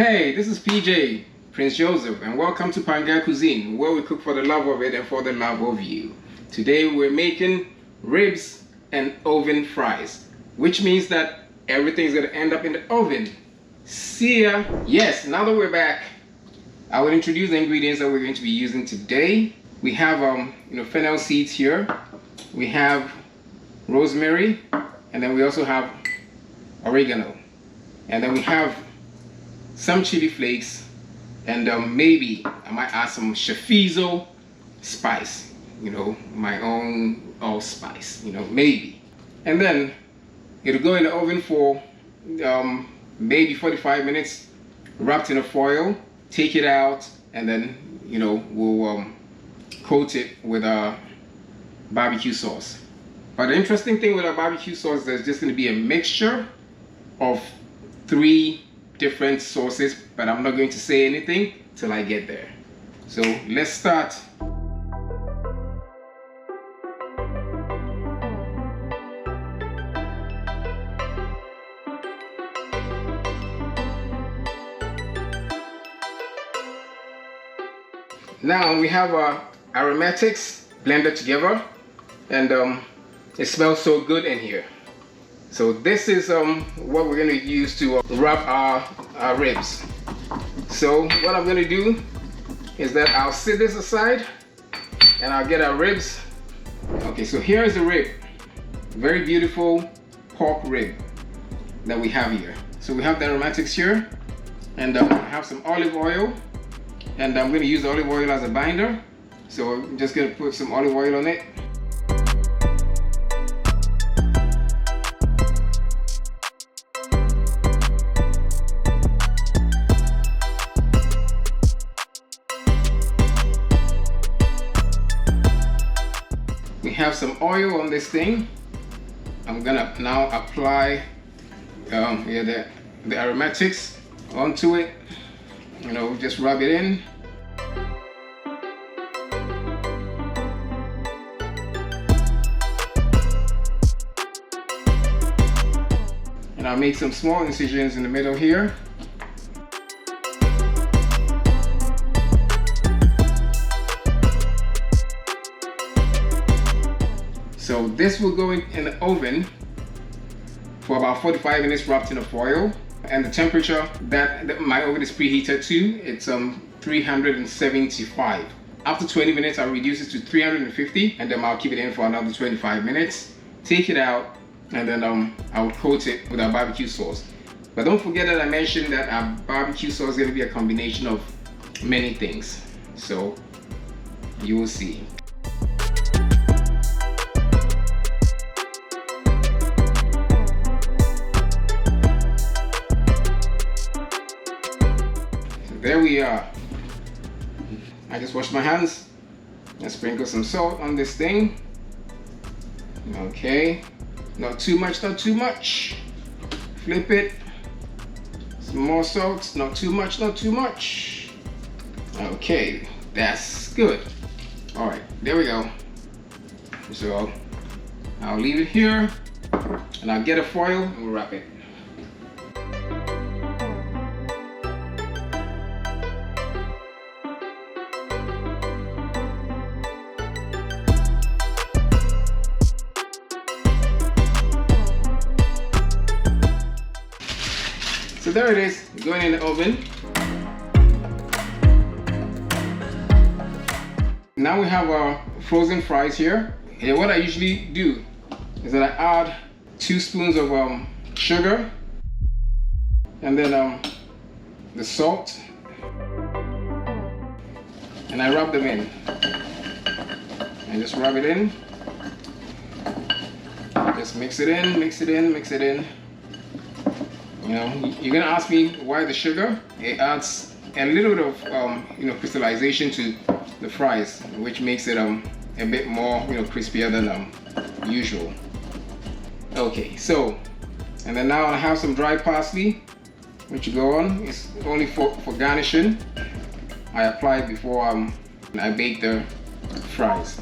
Hey, this is PJ, Prince Joseph, and welcome to Pangai Cuisine, where we cook for the love of it and for the love of you. Today we're making ribs and oven fries, which means that everything's gonna end up in the oven. See ya! Yes, now that we're back, I will introduce the ingredients that we're going to be using today. We have fennel seeds here. We have rosemary, and then we also have oregano, and then we have some chili flakes, and maybe I might add some Chorizo spice, my own allspice, maybe. And then it'll go in the oven for maybe 45 minutes, wrapped in a foil. Take it out, and then we'll coat it with a barbecue sauce. But the interesting thing with our barbecue sauce, there's just going to be a mixture of 3 different sauces, but I'm not going to say anything till I get there. So let's start. Now we have our aromatics blended together, and it smells so good in here. So this is what we're going to use to wrap our ribs. So what I'm going to do is that I'll set this aside and I'll get our ribs. Okay, so here is the rib. Very beautiful pork rib that we have here. So we have the aromatics here, and I have some olive oil, and I'm going to use the olive oil as a binder. So I'm just going to put some olive oil on it. We have some oil on this thing. I'm gonna now apply the aromatics onto it. Just rub it in. And I'll make some small incisions in the middle here. So this will go in the oven for about 45 minutes, wrapped in a foil. And the temperature that my oven is preheated to, it's 375. After 20 minutes, I'll reduce it to 350, and then I'll keep it in for another 25 minutes. Take it out, and then I'll coat it with our barbecue sauce. But don't forget that I mentioned that our barbecue sauce is going to be a combination of many things. So you will see. There we are. I just washed my hands and sprinkle some salt on this thing. Okay, not too much, not too much. Flip it. Some more salt, not too much, not too much. Okay, that's good. All right, there we go. So I'll leave it here, and I'll get a foil and we'll wrap it. So there it is, going in the oven. Now we have our frozen fries here. And what I usually do is that I add 2 spoons of sugar, and then the salt, and I rub them in. And just rub it in. Just mix it in, mix it in, mix it in. You're gonna ask me why the sugar. It adds a little bit of crystallization to the fries, which makes it a bit more crispier than usual. Okay, so and then now I have some dried parsley, which go on. It's only for garnishing. I apply it before I bake the fries.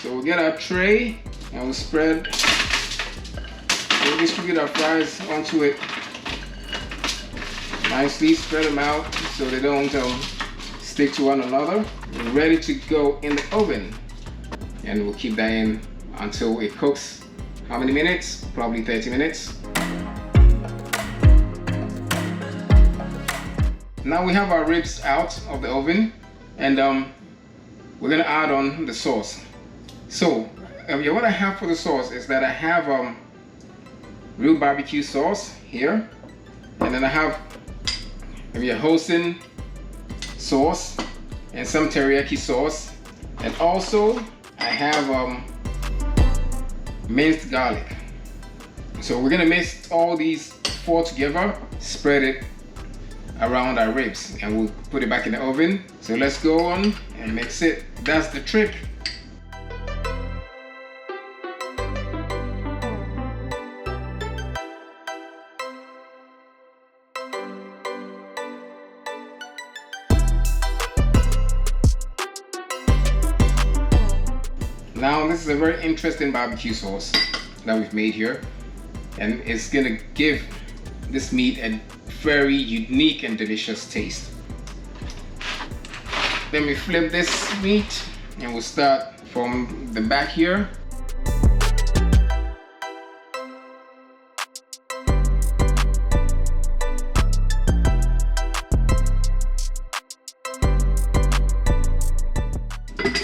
So we'll get our tray and we'll distribute our fries onto it nicely, spread them out so they don't stick to one another. Ready to go in the oven, and we'll keep that in until it cooks. How many minutes? Probably 30 minutes. Now we have our ribs out of the oven, and we're gonna add on the sauce. So what I have for the sauce is that I have real barbecue sauce here, and then I have maybe a hoisin sauce and some teriyaki sauce, and also I have minced garlic. So we're gonna mix all these four together, spread it around our ribs, and we'll put it back in the oven. So let's go on and mix it. That's the trick. Now this is a very interesting barbecue sauce that we've made here, and it's gonna give this meat a very unique and delicious taste. Let me flip this meat, and we'll start from the back here.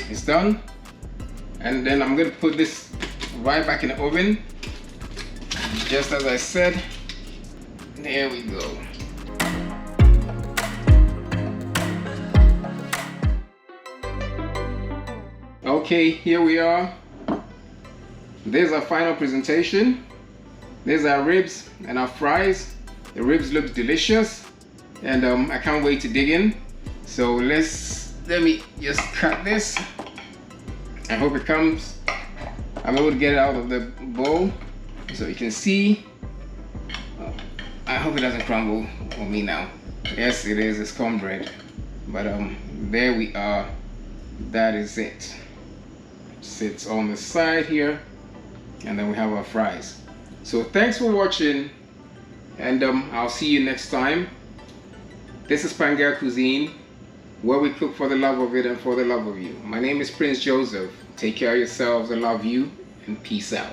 It's done. And then I'm going to put this right back in the oven, just as I said. There we go. Okay, here we are. There's our final presentation. There's our ribs and our fries. The ribs look delicious, and I can't wait to dig in. So let me just cut this. I hope it comes. I'm able to get it out of the bowl so you can see. I hope it doesn't crumble on me now. Yes, it is. It's cornbread. But there we are. That is it. Sits on the side here, and then we have our fries. So thanks for watching, and I'll see you next time. This is Pangea Cuisine, where we cook for the love of it and for the love of you. My name is Prince Joseph. Take care of yourselves. I love you, and peace out.